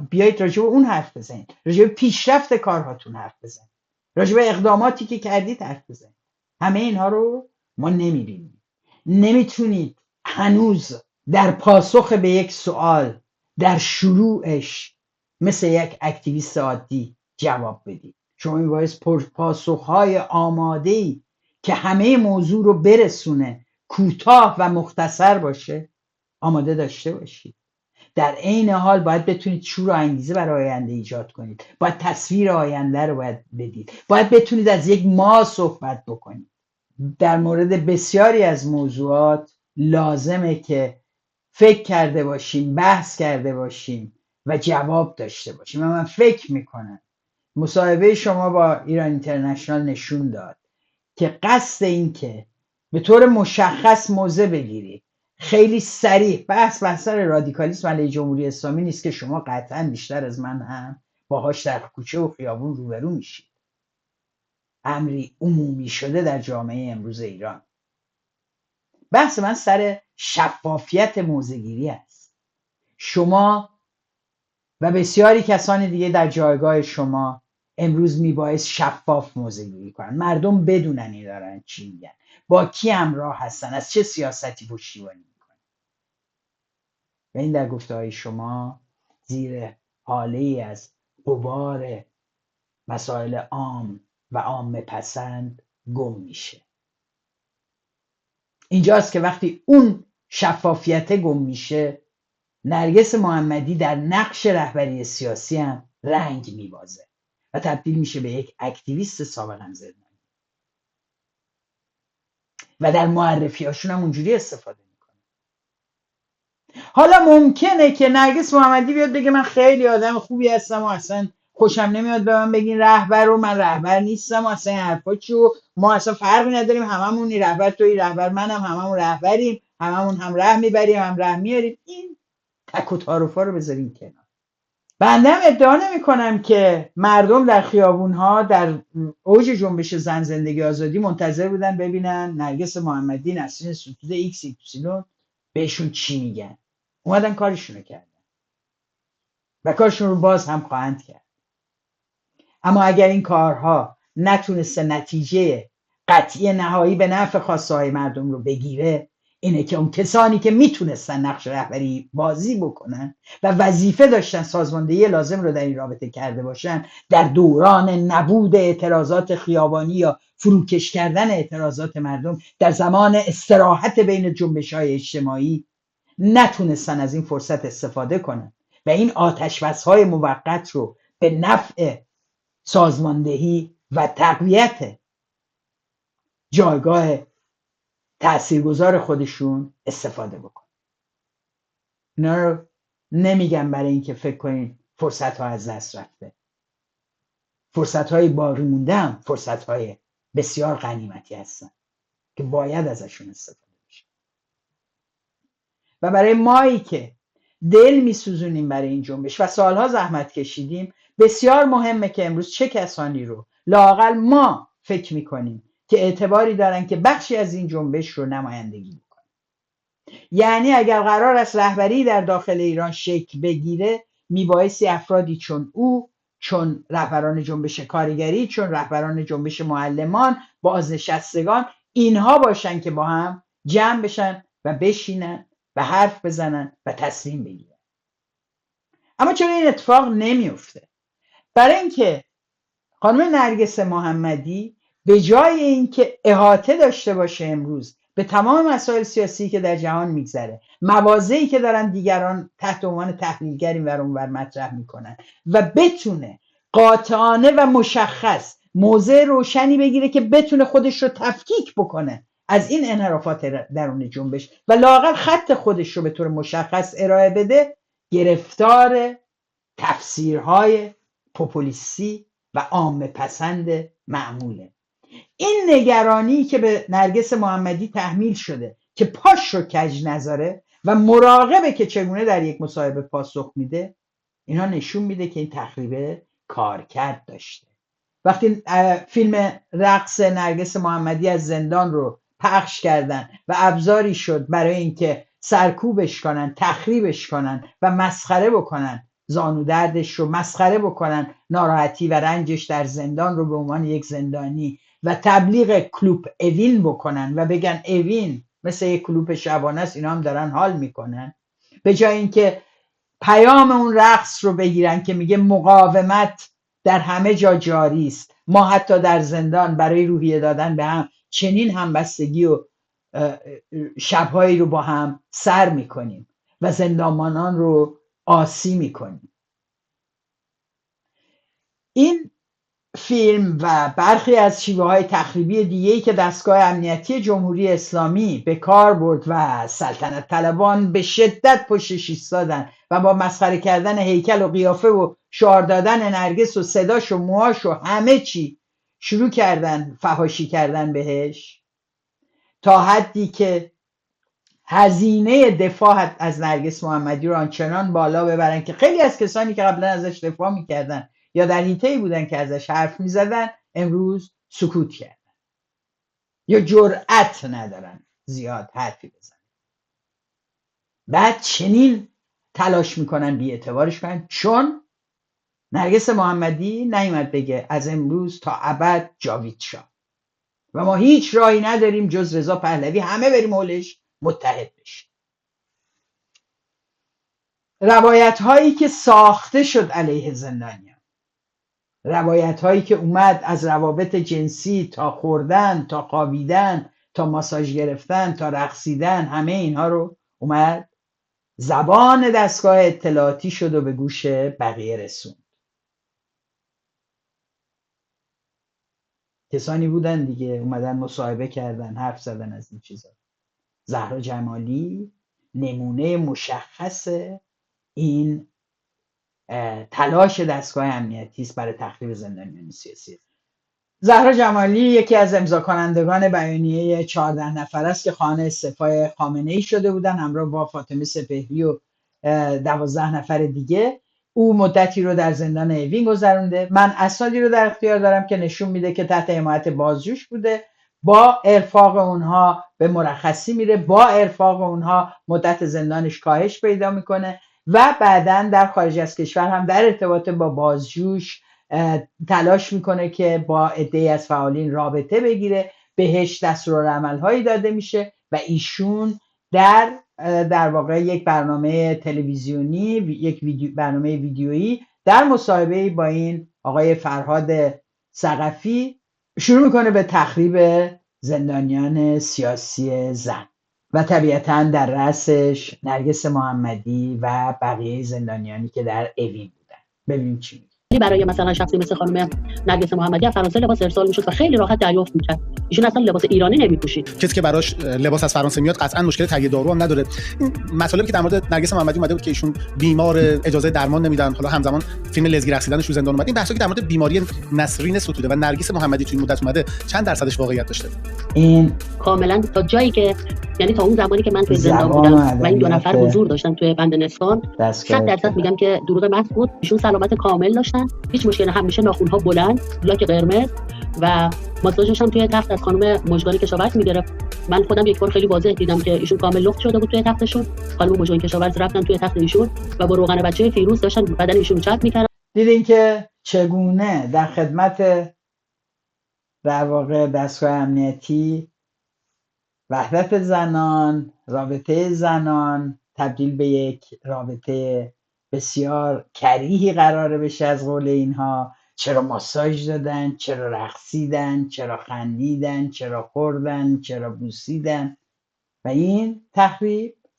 بیایید راجع به اون حرف بزنید، راجع به پیشرفت کارهاتون حرف بزنید، راجع به اقداماتی که کردید حرف بزنید. همه اینها رو ما نمیبینیم. نمیتونید هنوز در پاسخ به یک سوال در شروعش مثل یک اکتیویست عادی جواب بدید. شما میبایست پاسخهای آماده‌ای که همه موضوع رو برسونه، کوتاه و مختصر باشه، آماده داشته باشید. در عین حال باید بتونید شور و انگیزه برای آینده ایجاد کنید، باید تصویر آینده رو باید بدید، باید بتونید از یک ما صحبت بکنید. در مورد بسیاری از موضوعات لازمه که فکر کرده باشیم، بحث کرده باشیم و جواب داشته باشیم. من فکر میکنم مصاحبه شما با ایران اینترنشنال نشون داد که قصد این که به طور مشخص موضع بگیرید، خیلی صریح، بحث رادیکالیسم علیه جمهوری اسلامی نیست که شما قطعا بیشتر از من هم باهاش در کوچه و خیابون روبرو میشید. امری عمومی شده در جامعه امروز ایران. بحث من سر شفافیت موضع‌گیری است. شما و بسیاری کسان دیگه در جایگاه شما امروز میبایست شفاف موضع‌گیری کنن، مردم بدونن این دارن چی میگن، با کی همراه هستن، از چه سیاستی پشتیبانی میکنن. و این در گفته‌های شما زیر حاله‌ای از غبار مسائل عام و عامه پسند گم میشه. اینجاست که وقتی اون شفافیت گم میشه، نرگس محمدی در نقش رهبری سیاسی هم رنگ میبازه و تبدیل میشه به یک اکتیویست سابقا زندانی و در معرفیاشون هم اونجوری استفاده میکنه. حالا ممکنه که نرگس محمدی بیاد بگه من خیلی آدم خوبی هستم و اصلا خوشم نمیاد به من بگین رهبر و من رهبر نیستم و اصلا این حرفا چیو، ما اصلا فرقی نداریم، هممون این رهبر توی رهبر منم، هممون رهبریم، هممون هم ره میبریم هم ره میاریم. این تک و تعارفا رو بذاریم کنار. بنده هم ادعا نمی کنم که مردم در خیابون‌ها در اوج جنبش زن زندگی آزادی منتظر بودن ببینن نرگس محمدی، نسرین ستوده، ایکس ایپسیلون بهشون چی میگن. اومدن کارشونو کردن و کارشون رو باز هم خواهند کرد. اما اگر این کارها نتونسته نتیجه قطعی نهایی به نفع خواسته های مردم رو بگیره، اینه که اون کسانی که میتونستن نقش رهبری بازی بکنن و وظیفه داشتن سازماندهی لازم رو در این رابطه کرده باشن، در دوران نبود اعتراضات خیابانی یا فروکش کردن اعتراضات مردم در زمان استراحت بین جنبش‌های اجتماعی نتونستن از این فرصت استفاده کنن و این آتش‌بس‌های موقت رو به نفع سازماندهی و تقویت جایگاه تاثیرگذار خودشون استفاده بکن. اینا رو نمیگم برای اینکه فکر کنین فرصت ها از دست رفته. فرصت های باقی مونده هم فرصت های بسیار غنیمتی هستن که باید ازشون استفاده بشه. و برای مایی که دل میسوزونیم برای این جنبش و سالها زحمت کشیدیم، بسیار مهمه که امروز چه کسانی رو لااقل ما فکر میکنیم که اعتباری دارن که بخشی از این جنبش رو نمایندگی بکنن. یعنی اگر قرار است رهبری در داخل ایران شکل بگیره، میبایستی افرادی چون او، چون رهبران جنبش کارگری، چون رهبران جنبش معلمان، بازنشستگان، اینها باشن که با هم جمع بشن و بشینن و حرف بزنن و تصمیم بگیرن. اما چرا این اتفاق نمیفته؟ برای اینکه خانم نرگس محمدی به جای اینکه احاطه داشته باشه امروز به تمام مسائل سیاسی که در جهان میگذره، مواضعی که دارن دیگران تحت عنوان تحلیلگر این ور اون ور مطرح میکنن و بتونه قاطعانه و مشخص موضع روشنی بگیره که بتونه خودش رو تفکیک بکنه از این انحرافات درون جنبش و لااقل خط خودش رو به طور مشخص ارائه بده، گرفتار تفسیرهای پوپولیستی و عامه پسند معموله. این نگرانی که به نرگس محمدی تحمیل شده که پاش رو کج نذاره و مراقبه که چگونه در یک مصاحبه پاسخ میده، اینا نشون میده که این تخریب کارکرد داشته. وقتی فیلم رقص نرگس محمدی از زندان رو پخش کردن و ابزاری شد برای اینکه سرکوبش کنن، تخریبش کنن و مسخره بکنن زانو دردش رو، مسخره بکنن ناراحتی و رنجش در زندان رو به عنوان یک زندانی و تبلیغ کلوب اوین بکنن و بگن اوین مثل یک کلوب شبانه است، اینا هم دارن حال میکنن، به جای اینکه پیام اون رقص رو بگیرن که میگه مقاومت در همه جا جاری است، ما حتی در زندان برای روحیه دادن به هم چنین همبستگی و شبهایی رو با هم سر میکنیم و زندانبانان رو آسی میکنیم. این فیلم و برخی از شیوه‌های تخریبی دیگه‌ای که دستگاه امنیتی جمهوری اسلامی به کار برد و سلطنت طلبان به شدت پشتش ایستادن و با مسخره کردن هیکل و قیافه و شعار دادن نرگس و صداش و موهاش و همه چی شروع کردن فحاشی کردن بهش، تا حدی که هزینه دفاع از نرگس محمدی رو آنچنان بالا ببرن که خیلی از کسانی که قبلا ازش دفاع میکردن یا در حیطه‌ای بودن که ازش حرف میزدن امروز سکوت کردن یا جرأت ندارن زیاد حرفی بزنن. بعد چنین تلاش میکنن بی اعتبارش کنن، چون نرگس محمدی نیومد بگه از امروز تا ابد جاوید شاه و ما هیچ راهی نداریم جز رضا پهلوی همه بریم حولش متحد بشیم. روایت هایی که ساخته شد علیه زندانیان، روایت هایی که اومد از روابط جنسی تا خوردن تا خوابیدن تا ماساژ گرفتن تا رقصیدن، همه اینها رو اومد زبان دستگاه اطلاعاتی شد و به گوش بقیه رسوند. کسانی بودن دیگه اومدن مصاحبه کردن، حرف زدن از این چیزا. زهرا جمالی نمونه مشخص این تلاش دستگاه امنیتی است برای تخریب زندانیان سیاسی. زهرا جمالی یکی از امضا کنندگان بیانیه 14 نفر است که خواهان استعفای خامنه‌ای شده بودن همراه با فاطمه سپهری و 12 نفر دیگه. او مدتی رو در زندان اوین گذرونده. من اسنادی رو در اختیار دارم که نشون میده که تحت حمایت بازجوش بوده، با ارفاق اونها به مرخصی میره، با ارفاق اونها مدت زندانش کاهش پیدا میکنه و بعداً در خارج از کشور هم در ارتباط با بازجوش تلاش میکنه که با عده‌ای از فعالین رابطه بگیره، بهش دستورالعمل‌هایی داده میشه و ایشون در واقع یک برنامه تلویزیونی، یک برنامه ویدیویی در مصاحبه‌ای با این آقای فرهاد ثقفی شروع میکنه به تخریب زندانیان سیاسی زن و طبیعتاً در رأسش نرگس محمدی و بقیه زندانیانی که در اوین بودن. ببینیم چی میگه. برای مثلا شخصی مثل خانم نرگس محمدی از فرانسه لباس ارسال میشد و خیلی راحت دریافت میکرد. ایشون اصلا لباس ایرانی نمیپوشید. کسی که براش لباس از فرانسه میاد قطعا مشکل تهیه دارو هم نداره. این مطالبی که در مورد نرگس محمدی اومده بود که ایشون بیمار، اجازه درمان نمیدن، حالا همزمان فیلم لزگی رقصیدنش رو زندان اومد. این بحثی که در مورد بیماری نسرین ستوده و نرگس محمدی توی این مدت اومده چند درصدش واقعیت داشته؟ این کاملا تا جایی که یعنی تا اون زمانی که من توی زندان بودم و این 2 نفر حضور داشتن توی بند نسوان 100% میگم که دروغ محض بود. ایشون سلامت کامل داشتن، هیچ مشکلی، همیشه ناخن‌ها بلند، لاک قرمز و ماساژش هم توی تخت از خانم مژگانی کشاورز میگرفت. من خودم یک بار خیلی واضح دیدم که ایشون کامل لخت شده بود توی تختشون. خانم مژگانی کشاورز رفتن توی تخت ایشون و با روغن بچه فیروز داشتن بدن ایشون رو چک میکردن. دیدین که چگونه در خدمت در واقع دستگاه امنیتی وحدت زنان، رابطه زنان تبدیل به یک رابطه بسیار کریهی قراره بشه از قول اینها. چرا ماساژ دادن، چرا رقصیدن، چرا خندیدن، چرا خوردن، چرا بوسیدن. و این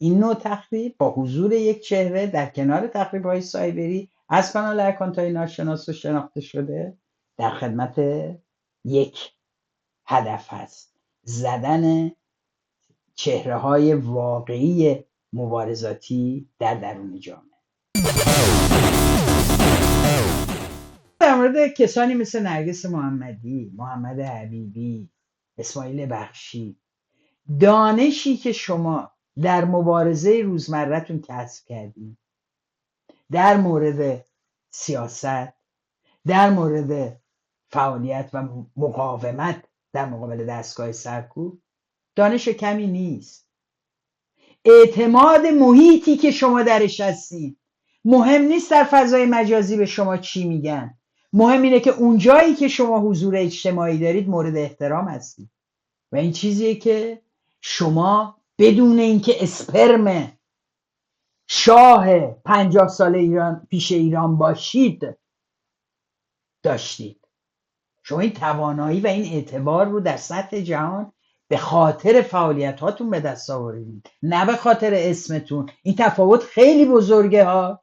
نوع تخریب با حضور یک چهره در کنار تخریب‌های سایبری از کانال اکانت‌های ناشناس و شناخته شده در خدمت یک هدف هست: زدن چهره‌های واقعی مبارزاتی در درون جامعه. در مورد کسانی مثل نرگس محمدی، محمد حبیبی، اسماعیل بخشی، دانشی که شما در مبارزه روزمرتون کسب کردید در مورد سیاست، در مورد فعالیت و مقاومت در مقابل دستگاه سرکوب، دانش کمی نیست. اعتماد محیطی که شما درش هستید. مهم نیست در فضای مجازی به شما چی میگن، مهم اینه که اون جایی که شما حضور اجتماعی دارید مورد احترام هستید. و این چیزیه که شما بدون اینکه اسپرم شاه 50 سال ایران پیش ایران باشید داشتید. شما این توانایی و این اعتبار رو در سطح جهان به خاطر فعالیت هاتون به دست آوردید، نه به خاطر اسمتون. این تفاوت خیلی بزرگه ها.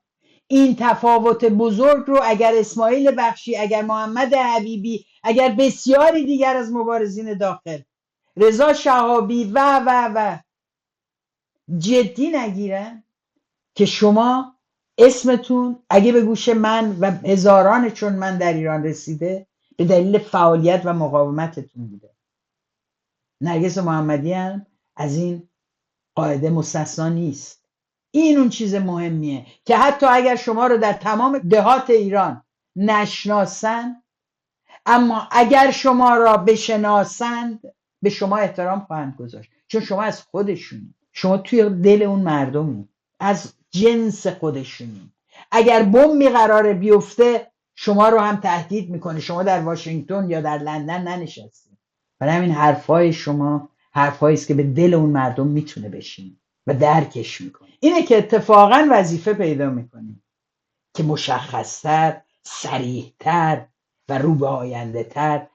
این تفاوت بزرگ رو اگر اسماعیل بخشی، اگر محمد حبیبی، اگر بسیاری دیگر از مبارزین داخل، رضا شهابی و جدی نگیرن که شما اسمتون اگه به گوش من و هزاران چون من در ایران رسیده به دلیل فعالیت و مقاومتتون بوده. نرگس محمدی هم از این قاعده مستثنا نیست. این اون چیز مهمیه که حتی اگر شما رو در تمام دهات ایران نشناسن، اما اگر شما را بشناسند به شما احترام خواهند گذاشت، چون شما از خودشونی، شما توی دل اون مردمی، از جنس خودشونی. اگر بمبی قراره بیفته شما رو هم تهدید میکنه. شما در واشنگتن یا در لندن ننشستید. برای همین حرفای شما حرفایی است که به دل اون مردم میتونه بشین و درکش میکنه. اینه که اتفاقا وظیفه پیدا میکنیم که مشخصتر، صریحتر و رو به آینده تر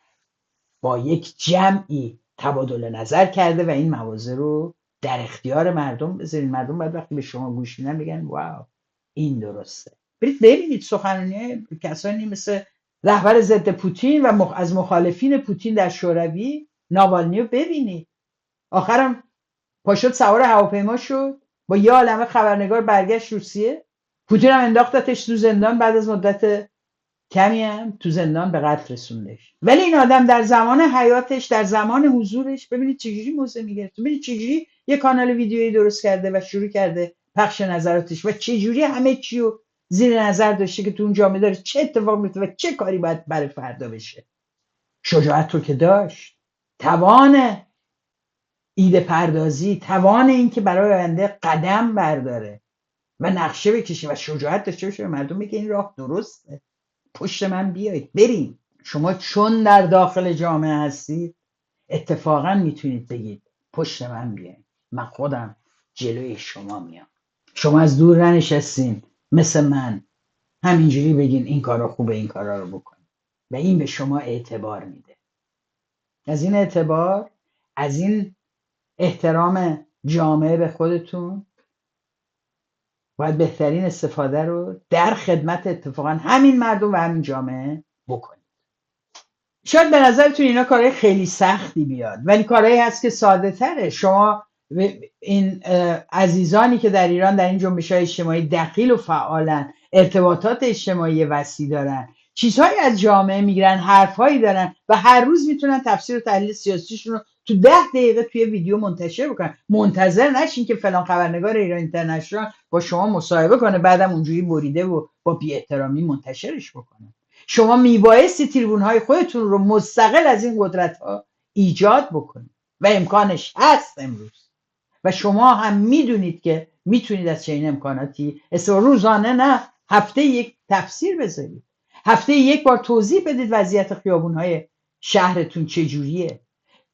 با یک جمعی تبادل نظر کرده و این مواضع رو در اختیار مردم بذارین. مردم باید وقتی به شما گوش میدن بگن واو این درسته. برید ببینید سخنرانی کسانی مثل رهبر ضد پوتین و از مخالفین پوتین در شوروی، ناوالنی رو ببینید. آخرم پاشد سوار هواپیما شد، با یه عالمه خبرنگار برگشت روسیه. پوتین هم انداختتش تو زندان، بعد از مدت کمی هم تو زندان به قتل رسوندش. ولی این آدم در زمان حیاتش، در زمان حضورش، ببینید چجوری موضع میگرفت، ببینید چجوری یه کانال ویدیویی درست کرده و شروع کرده پخش نظراتش و چجوری همه چی رو زیر نظر داشته که تو اون جامعه داره چه اتفاق میفته و چه کاری باید برای فردا بشه. شجاعت رو که داشت، توان ایده پردازی، توان این که برای آینده قدم برداره و نقشه بکشه و شجاعت داشته باشه به مردم بگه این راه درسته، پشت من بیایید بریم. شما چون در داخل جامعه هستید اتفاقا میتونید بگید پشت من بیایید، من خودم جلوی شما میام. شما از دور ننشستین مثل من همینجوری بگین این کارا خوبه این کارا رو بکن و این به شما اعتبار میده. از این اعتبار، از این احترام جامعه به خودتون باید بهترین استفاده رو در خدمت اتفاقا همین مردم و همین جامعه بکنید. شاید به نظرتون اینا کارهای خیلی سختی بیاد، ولی کارهایی هست که ساده تره. شما این عزیزانی که در ایران در این جنبش‌های اجتماعی دخیل و فعالن، ارتباطات اجتماعی وسیع دارن، چیزهایی از جامعه میگیرن، حرفهایی دارن و هر روز میتونن تفسیر و تحلیل سیاسیشون رو تو 10 دقیقه توی ویدیو منتشر بکنن. منتظر نشین که فلان خبرنگار ایران اینترنشنال با شما مصاحبه کنه بعدم اونجوری بریده و با بی‌احترامی منتشرش بکنه. شما میبایستی تریبون‌های خودتون رو مستقل از این قدرت‌ها ایجاد بکنید و امکانش هست امروز و شما هم میدونید که میتونید از چنین امکاناتی روزانه نه هفته یک تفسیر بذارید، هفته یک بار توضیح بدید وضعیت خیابون‌های شهرتون چجوریه،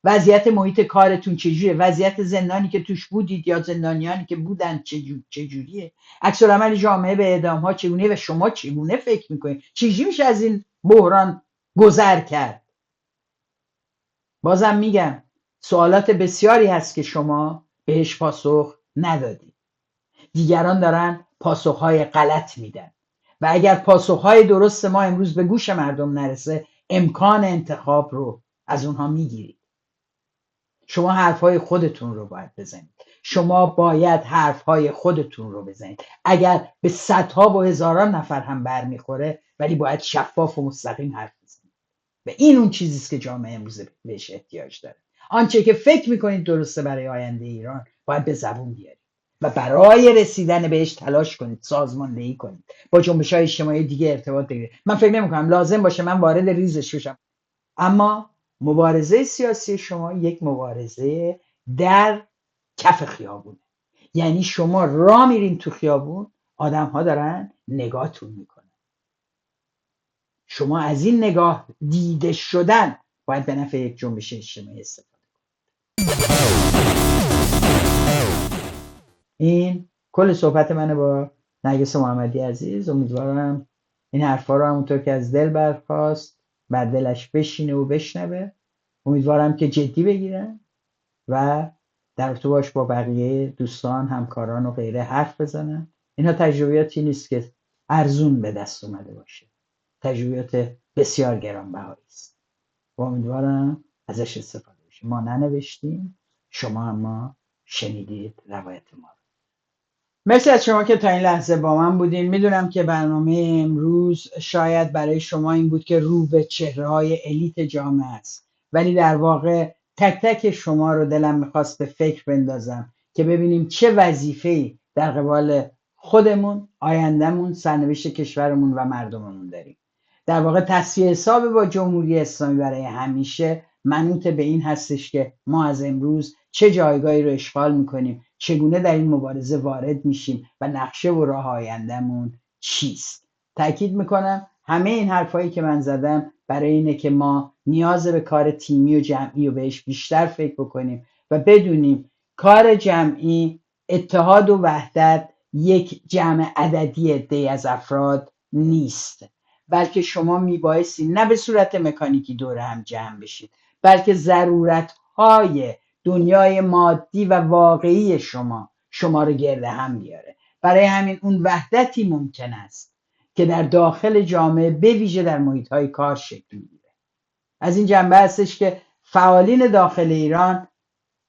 وضعیت محیط کارتون چجوریه، وضعیت زندانی که توش بودید یا زندانیانی که بودن چجوریه، عکس‌العمل جامعه به اعدام‌ها چگونه و شما چگونه فکر میکنید چجوری میشه از این بحران گذر کرد. بازم میگم سوالات بسیاری هست که شما بهش پاسخ ندادید، دیگران دارن پاسخهای غلط میدن و اگر پاسخهای درست ما امروز به گوش مردم نرسه امکان انتخاب رو از اونها میگیرید. شما حرفهای خودتون رو باید بزنید، شما باید حرفهای خودتون رو بزنید. اگر به صدها و هزاران نفر هم برمیخوره ولی باید شفاف و مستقیم حرف بزنید و این اون چیزیست که جامعه امروز بهش احتیاج داره. آنچه که فکر میکنید درسته برای آینده ایران باید به زبون بیارید و برای رسیدن بهش تلاش کنید، سازماندهی کنید، با جنبش‌های اجتماعی دیگه ارتباط بگیرید. من فکر نمی‌کنم لازم باشه من وارد ریزش بشم، اما مبارزه سیاسی شما یک مبارزه در کف خیابونه. یعنی شما راه میرین تو خیابون، آدم‌ها دارن نگاهتون میکنن، شما از این نگاه دیده شدن باید به نفع یک جنبش اجتماعی استفاده کنید. این کل صحبت منه با نرگس محمدی عزیز. امیدوارم این حرفا رو همونطور که از دل برخاست بر دلش بشینه و بشنوه. امیدوارم که جدی بگیرن و در ارتباط با بقیه دوستان، همکاران و غیره حرف بزنن. اینها تجربیاتی نیست که ارزون به دست اومده باشه، تجربیات بسیار گرانبهایی است و امیدوارم ازش استفاده بشه. ما ننوشتیم، شما اما شنیدید روایت ما. مرسی از شما که تا این لحظه با من بودین. میدونم که برنامه امروز شاید برای شما این بود که رو به چهره‌های الیت جامعه است، ولی در واقع تک تک شما رو دلم میخواست به فکر بندازم که ببینیم چه وظیفه‌ای در قبال خودمون، آیندهمون، سرنوشت کشورمون و مردممون داریم. در واقع تصفیه حساب با جمهوری اسلامی برای همیشه منوط به این هستش که ما از امروز چه جایگاهی رو اشغال میکنیم، چگونه در این مبارزه وارد میشیم و نقشه و راه آیندهمون چیست. تأکید میکنم همه این حرفایی که من زدم برای اینه که ما نیاز به کار تیمی و جمعی و بهش بیشتر فکر بکنیم و بدونیم کار جمعی، اتحاد و وحدت یک جمع عددی عده‌ای از افراد نیست، بلکه شما میبایستی نه به صورت مکانیکی دور هم جمع بشید، بلکه ضرورت‌های دنیای مادی و واقعی شما رو گرد هم بیاره. برای همین اون وحدتی ممکن است که در داخل جامعه به ویژه در محیط‌های کار شکل میگیره. از این جنبه هستش که فعالین داخل ایران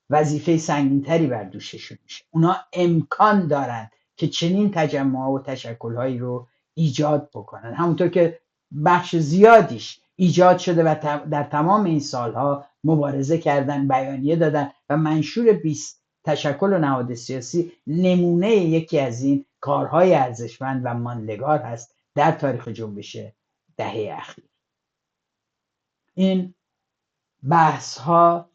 وظیفه سنگین‌تری بر دوششون میشه. اونا امکان دارند که چنین تجمع‌ها و تشکل‌هایی رو ایجاد بکنن، همونطور که بخش زیادیش ایجاد شده و در تمام این سالها مبارزه کردن، بیانیه دادن و منشور 20 تشکل و نهاد سیاسی نمونه یکی از این کارهای ارزشمند و ماندگار هست در تاریخ جنبش دهه اخیر. این بحث‌ها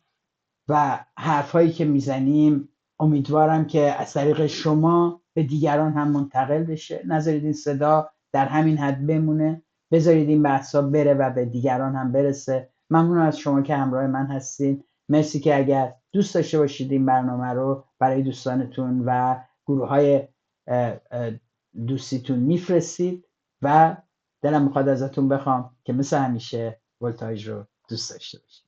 و حرفایی که میزنیم امیدوارم که از طریق شما به دیگران هم منتقل بشه. نذارید این صدا در همین حد بمونه، بذارید این بحثا بره و به دیگران هم برسه. ممنون از شما که همراه من هستین. مرسی که اگر دوست داشته باشید این برنامه رو برای دوستانتون و گروه های دوستیتون میفرستید و دلم میخواد ازتون بخوام که مثل همیشه ولتاژ رو دوست داشته باشید.